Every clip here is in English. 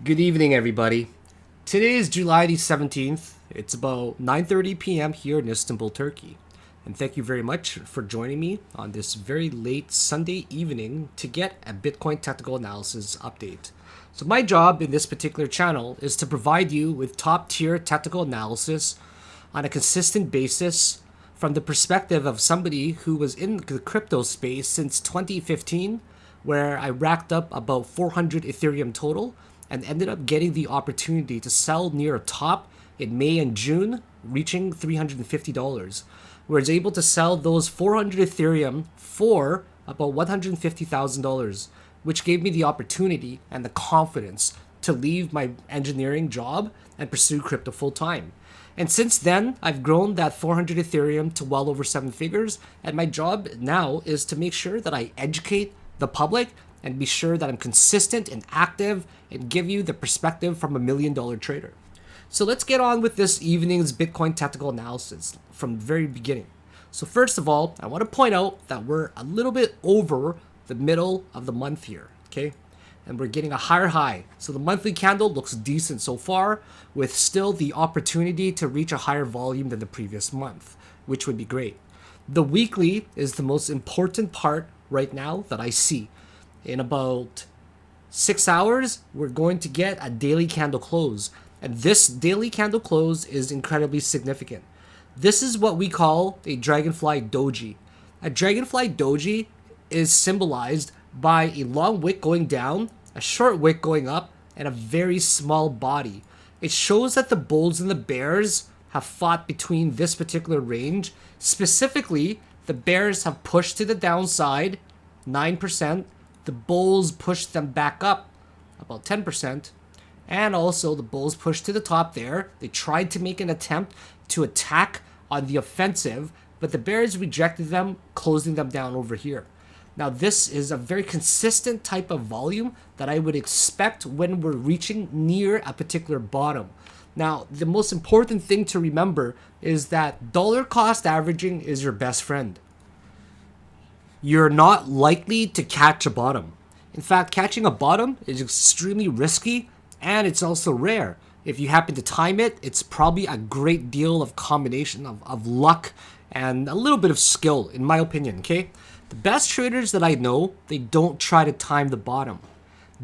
Good evening, everybody. Today is July the 17th. It's about 9:30 p.m. here in Istanbul, Turkey. And thank you very much for joining me on this very late Sunday evening to get a Bitcoin technical analysis update. So my job in this particular channel is to provide you with top-tier technical analysis on a consistent basis from the perspective of somebody who was in the crypto space since 2015, where I racked up about 400 Ethereum total and ended up getting the opportunity to sell near a top in May and June, reaching $350. Where I was able to sell those 400 Ethereum for about $150,000, which gave me the opportunity and the confidence to leave my engineering job and pursue crypto full time. And since then, I've grown that 400 Ethereum to well over seven figures. And my job now is to make sure that I educate the public and be sure that I'm consistent and active and give you the perspective from $1 million trader. So let's get on with this evening's Bitcoin technical analysis from the very beginning. So first of all, I want to point out that we're a little bit over the middle of the month here, okay? And we're getting a higher high. So the monthly candle looks decent so far, with still the opportunity to reach a higher volume than the previous month, which would be great. The weekly is the most important part right now that I see. In about 6 hours, we're going to get a daily candle close. And this daily candle close is incredibly significant. This is what we call a Dragonfly Doji. A Dragonfly Doji is symbolized by a long wick going down, a short wick going up, and a very small body. It shows that the bulls and the bears have fought between this particular range. Specifically, the bears have pushed to the downside 9%. The bulls pushed them back up about 10%. And also the bulls pushed to the top there. They tried to make an attempt to attack on the offensive, but the bears rejected them, closing them down over here. Now this is a very consistent type of volume that I would expect when we're reaching near a particular bottom. Now, the most important thing to remember is that dollar cost averaging is your best friend. You're not likely to catch a bottom. In fact, catching a bottom is extremely risky and it's also rare. If you happen to time it, it's probably a great deal of combination of luck and a little bit of skill, in my opinion, okay? The best traders that I know, they don't try to time the bottom.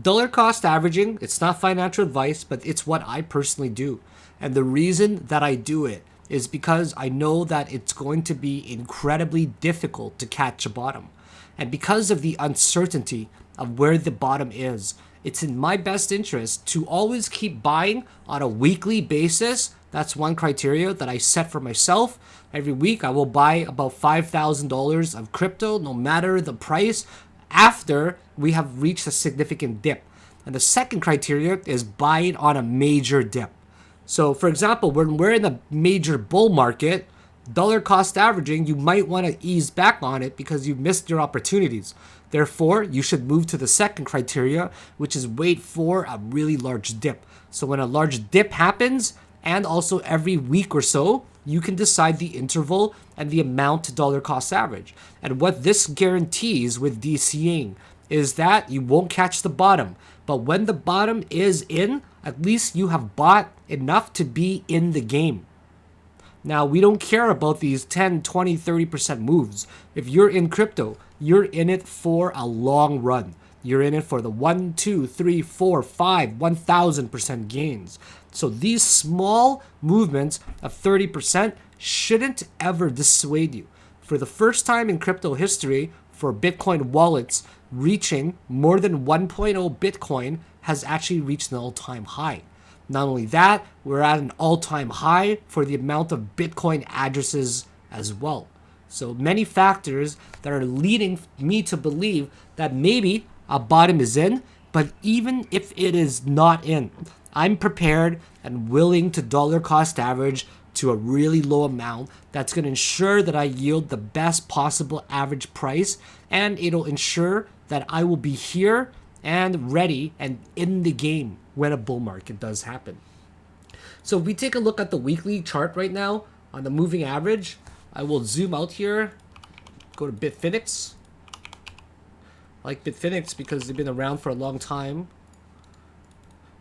Dollar cost averaging, it's not financial advice, but it's what I personally do. And the reason that I do it is because I know that it's going to be incredibly difficult to catch a bottom. And because of the uncertainty of where the bottom is, it's in my best interest to always keep buying on a weekly basis. That's one criteria that I set for myself. Every week I will buy about $5,000 of crypto, no matter the price, after we have reached a significant dip. And the second criteria is buying on a major dip. So for example, when we're in a major bull market, dollar cost averaging, you might want to ease back on it because you've missed your opportunities. Therefore, you should move to the second criteria, which is wait for a really large dip. So when a large dip happens, and also every week or so, you can decide the interval and the amount to dollar cost average. And what this guarantees with DCing is that you won't catch the bottom. But when the bottom is in, at least you have bought enough to be in the game. Now, we don't care about these 10, 20, 30% moves. If you're in crypto, you're in it for a long run. You're in it for the 1, 2, 3, 4, 5, 1000% gains. So these small movements of 30% shouldn't ever dissuade you. For the first time in crypto history, for Bitcoin wallets, reaching more than 1.0 Bitcoin has actually reached an all-time high. Not only that, we're at an all-time high for the amount of Bitcoin addresses as well. So many factors that are leading me to believe that maybe a bottom is in, but even if it is not in, I'm prepared and willing to dollar cost average to a really low amount that's going to ensure that I yield the best possible average price, and it'll ensure that I will be here and ready and in the game when a bull market does happen. So if we take a look at the weekly chart right now on the moving average, I will zoom out here, go to Bitfinex. I like Bitfinex because they've been around for a long time.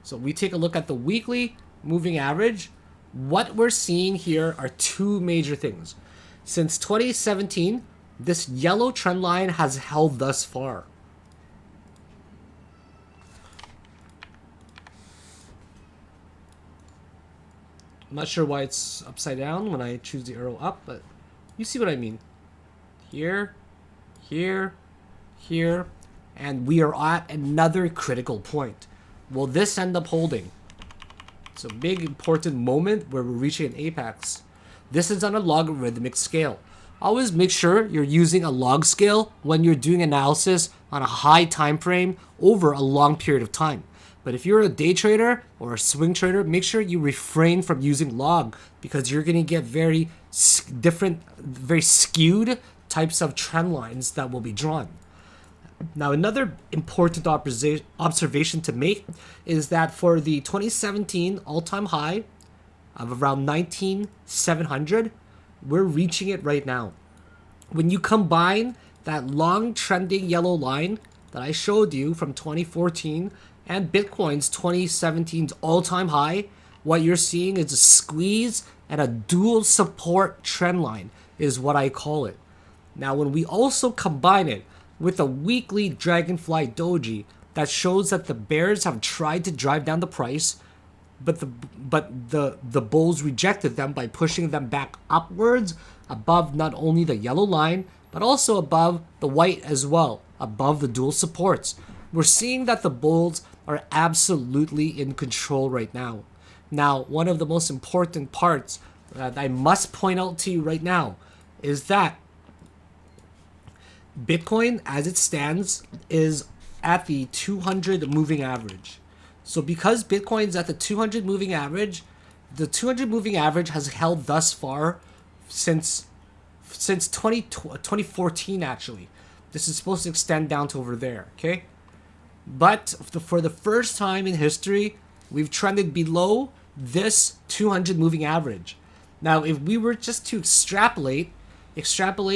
So we take a look at the weekly moving average. What we're seeing here are two major things. Since 2017, this yellow trend line has held thus far. I'm not sure why it's upside down when I choose the arrow up, but you see what I mean. Here, here, here, and we are at another critical point. Will this end up holding? It's a big important moment where we're reaching an apex. This is on a logarithmic scale. Always make sure you're using a log scale when you're doing analysis on a high time frame over a long period of time. But if you're a day trader or a swing trader, make sure you refrain from using log, because you're going to get very different, very skewed types of trend lines that will be drawn. Now, another important observation to make is that for the 2017 all-time high of around 19,700, we're reaching it right now. When you combine that long trending yellow line that I showed you from 2014 and Bitcoin's 2017's all-time high, what you're seeing is a squeeze and a dual support trend line is what I call it. Now, when we also combine it with a weekly Dragonfly Doji that shows that the bears have tried to drive down the price, but the bulls rejected them by pushing them back upwards above not only the yellow line, but also above the white as well, above the dual supports. We're seeing that the bulls are absolutely in control right now. Now, one of the most important parts that I must point out to you right now is that Bitcoin, as it stands, is at the 200 moving average. So because Bitcoin's at the 200 moving average, the 200 moving average has held thus far since 2014 actually. This is supposed to extend down to over there, okay? But for the first time in history, we've trended below this 200 moving average. Now, if we were just to extrapolate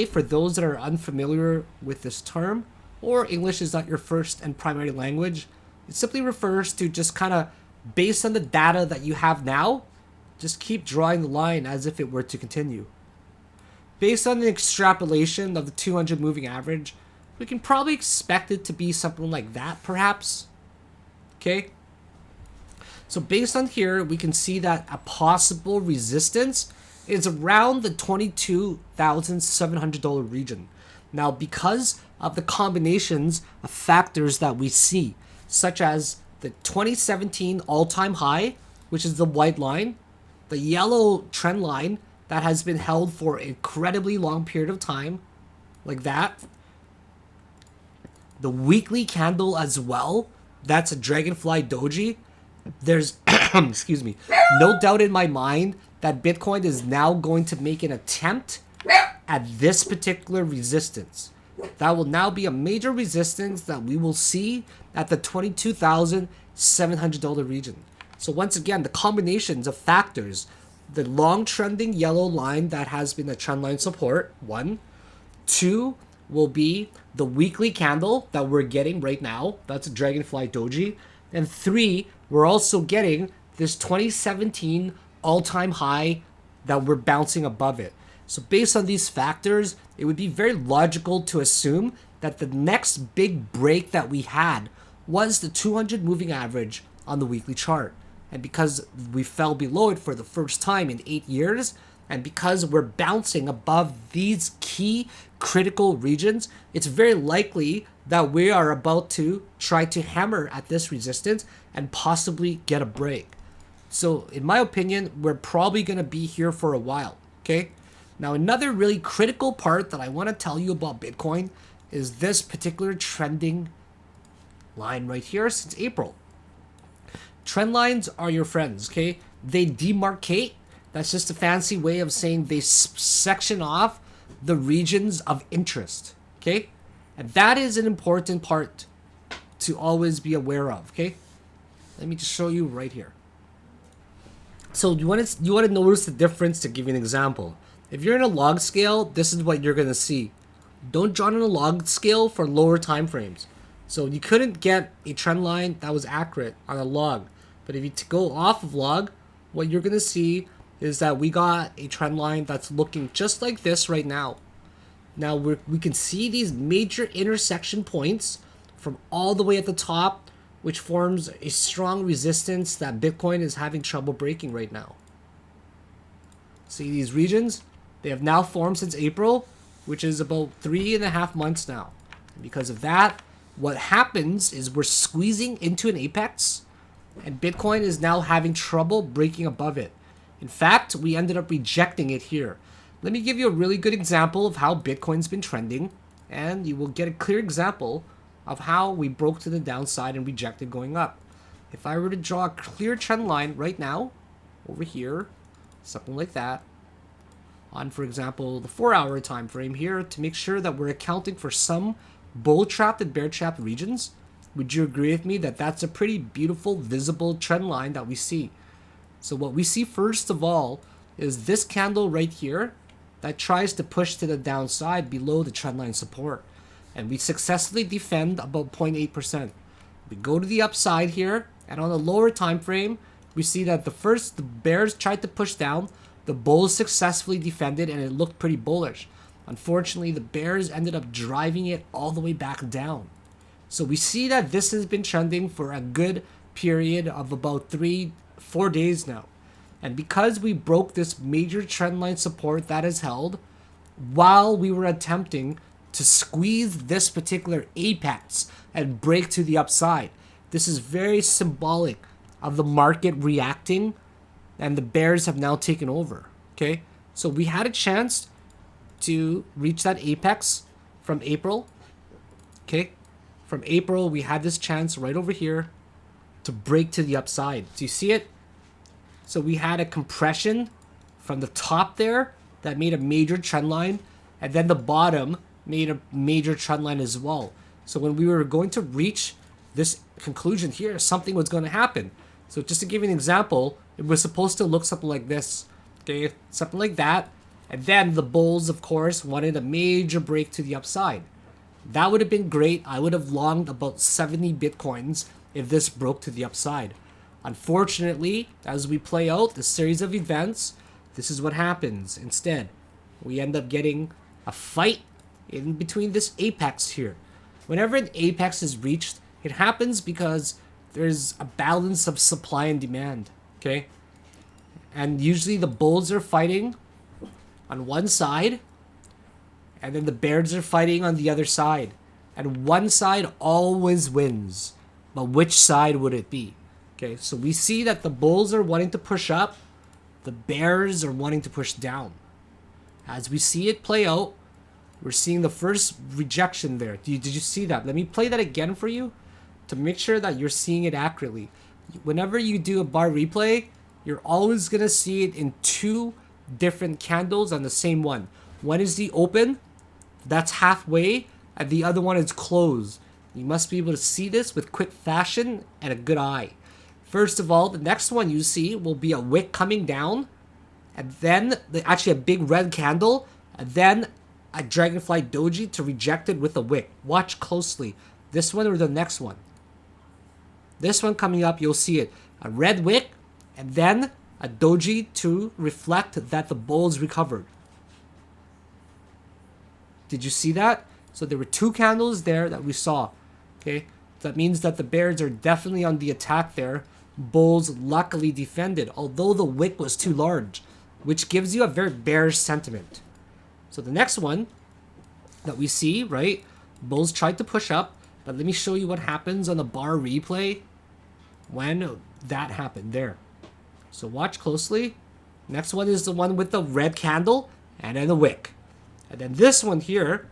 for those that are unfamiliar with this term, or English is not your first and primary language, it simply refers to just kind of, based on the data that you have now, just keep drawing the line as if it were to continue. Based on the extrapolation of the 200 moving average, we can probably expect it to be something like that, perhaps. Okay? So based on here, we can see that a possible resistance is around the $22,700 region. Now, because of the combinations of factors that we see, such as the 2017 all-time high, which is the white line, the yellow trend line that has been held for an incredibly long period of time, like that, the weekly candle as well, that's a Dragonfly Doji. There's, excuse me, no doubt in my mind that Bitcoin is now going to make an attempt at this particular resistance. That will now be a major resistance that we will see at the $22,700 region. So once again, the combinations of factors, the long trending yellow line that has been a trendline support, 1. 2 will be the weekly candle that we're getting right now. That's a Dragonfly Doji. And 3, we're also getting this 2017 all-time high that we're bouncing above it. So based on these factors, it would be very logical to assume that the next big break that we had was the 200 moving average on the weekly chart. And because we fell below it for the first time in 8 years, and because we're bouncing above these key critical regions, it's very likely that we are about to try to hammer at this resistance and possibly get a break. So in my opinion, we're probably going to be here for a while, okay? Now, another really critical part that I want to tell you about Bitcoin is this particular trending line right here since April. Trend lines are your friends, okay? They demarcate. That's just a fancy way of saying they section off the regions of interest, okay? And that is an important part to always be aware of, okay? Let me just show you right here. So you want to notice the difference. To give you an example, if you're in a log scale, this is what you're going to see. Don't draw on a log scale for lower time frames. So you couldn't get a trend line that was accurate on a log. But if you go off of log, what you're going to see is that we got a trend line that's looking just like this right now. Now we can see these major intersection points from all the way at the top, which forms a strong resistance that Bitcoin is having trouble breaking right now. See these regions? They have now formed since April, which is about 3.5 months now. Because of that, what happens is we're squeezing into an apex, and Bitcoin is now having trouble breaking above it. In fact, we ended up rejecting it here. Let me give you a really good example of how Bitcoin's been trending, and you will get a clear example of how we broke to the downside and rejected going up. If I were to draw a clear trend line right now, over here, something like that, on, for example, the 4-hour time frame here, to make sure that we're accounting for some bull trapped and bear trapped regions, would you agree with me that that's a pretty beautiful, visible trend line that we see? So what we see first of all is this candle right here that tries to push to the downside below the trendline support. And we successfully defend about 0.8%. We go to the upside here, and on a lower time frame, we see that the bears tried to push down, the bulls successfully defended, and it looked pretty bullish. Unfortunately, the bears ended up driving it all the way back down. So we see that this has been trending for a good period of about 3-4 days now. And because we broke this major trendline support that is held, while we were attempting to squeeze this particular apex and break to the upside, this is very symbolic of the market reacting, and the bears have now taken over. Okay, so we had a chance to reach that apex from April. Okay, from April we had this chance right over here to break to the upside. Do you see it? So we had a compression from the top there that made a major trend line, and then the bottom made a major trend line as well. So when we were going to reach this conclusion here, something was going to happen. So just to give you an example, it was supposed to look something like this. Okay, something like that. And then the bulls, of course, wanted a major break to the upside. That would have been great. I would have longed about 70 Bitcoins if this broke to the upside. Unfortunately, as we play out the series of events, this is what happens. Instead, we end up getting a fight in between this apex here. Whenever an apex is reached, it happens because there's a balance of supply and demand. Okay? And usually the bulls are fighting on one side, and then the bears are fighting on the other side. And one side always wins. But which side would it be? Okay, so we see that the bulls are wanting to push up, the bears are wanting to push down. As we see it play out, we're seeing the first rejection there. Did you see that? Let me play that again for you to make sure that you're seeing it accurately. Whenever you do a bar replay, you're always going to see it in two different candles on the same one. One is the open, that's halfway, and the other one is closed. You must be able to see this with quick fashion and a good eye. First of all, the next one you see will be a wick coming down, and then actually a big red candle, and then a Dragonfly Doji to reject it with a wick. Watch closely. This one or the next one. This one coming up, you'll see it. A red wick, and then a Doji to reflect that the bulls recovered. Did you see that? So there were two candles there that we saw. Okay, that means that the bears are definitely on the attack there. Bulls luckily defended, although the wick was too large, which gives you a very bearish sentiment. So the next one that we see, right? Bulls tried to push up, but let me show you what happens on the bar replay when that happened there. So watch closely. Next one is the one with the red candle and then the wick. And then this one here,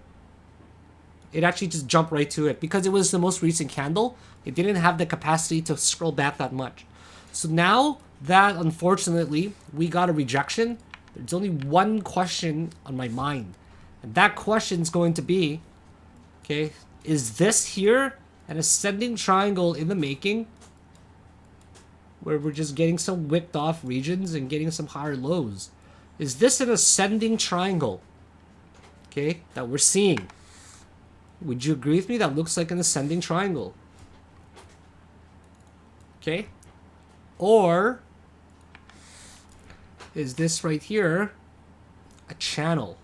it actually just jumped right to it because it was the most recent candle. It didn't have the capacity to scroll back that much. So now that, unfortunately, we got a rejection, there's only one question on my mind. And that question is going to be, okay, is this here an ascending triangle in the making where we're just getting some wicked off regions and getting some higher lows? Is this an ascending triangle, okay, that we're seeing? Would you agree with me? That looks like an ascending triangle. Okay? Or is this right here a channel?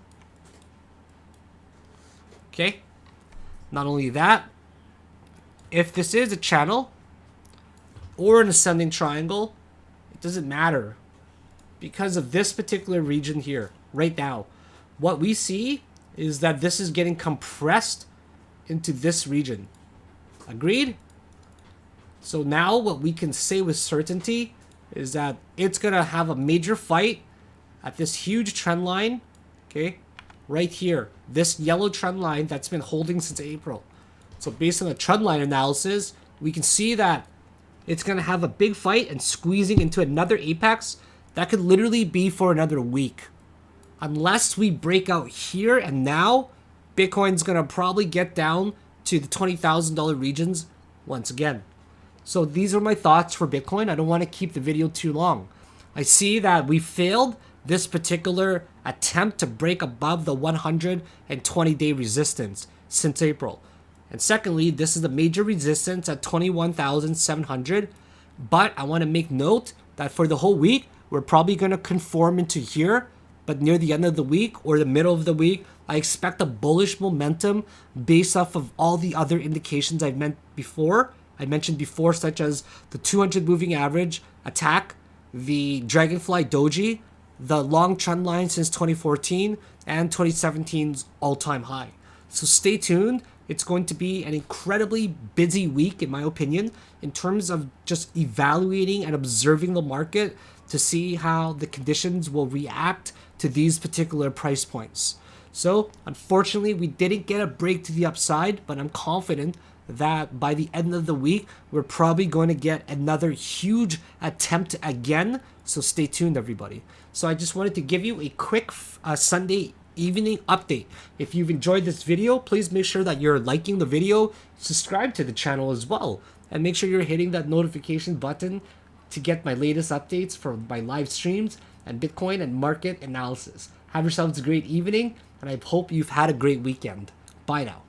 Okay. Not only that, if this is a channel or an ascending triangle, it doesn't matter because of this particular region here right now. What we see is that this is getting compressed into this region. Agreed? So now what we can say with certainty is that it's going to have a major fight at this huge trend line, okay, right here. This yellow trend line that's been holding since April. So based on the trend line analysis, we can see that it's going to have a big fight and squeezing into another apex that could literally be for another week. Unless we break out here and now, Bitcoin's going to probably get down to the $20,000 regions once again. So these are my thoughts for Bitcoin. I don't want to keep the video too long. I see that we failed this particular attempt to break above the 120-day resistance since April. And secondly, this is the major resistance at 21,700. But I want to make note that for the whole week, we're probably going to conform into here. But near the end of the week or the middle of the week, I expect a bullish momentum based off of all the other indications I mentioned before, such as the 200 moving average attack, the Dragonfly Doji, the long trend line since 2014, and 2017's all-time high. So stay tuned. It's going to be an incredibly busy week, in my opinion, in terms of just evaluating and observing the market to see how the conditions will react to these particular price points. So unfortunately, we didn't get a break to the upside, but I'm confident that by the end of the week, we're probably going to get another huge attempt again. So stay tuned, everybody. So I just wanted to give you a quick Sunday evening update. If you've enjoyed this video, please make sure that you're liking the video, subscribe to the channel as well, and make sure you're hitting that notification button to get my latest updates for my live streams and Bitcoin and market analysis. Have yourselves a great evening, and I hope you've had a great weekend. Bye now.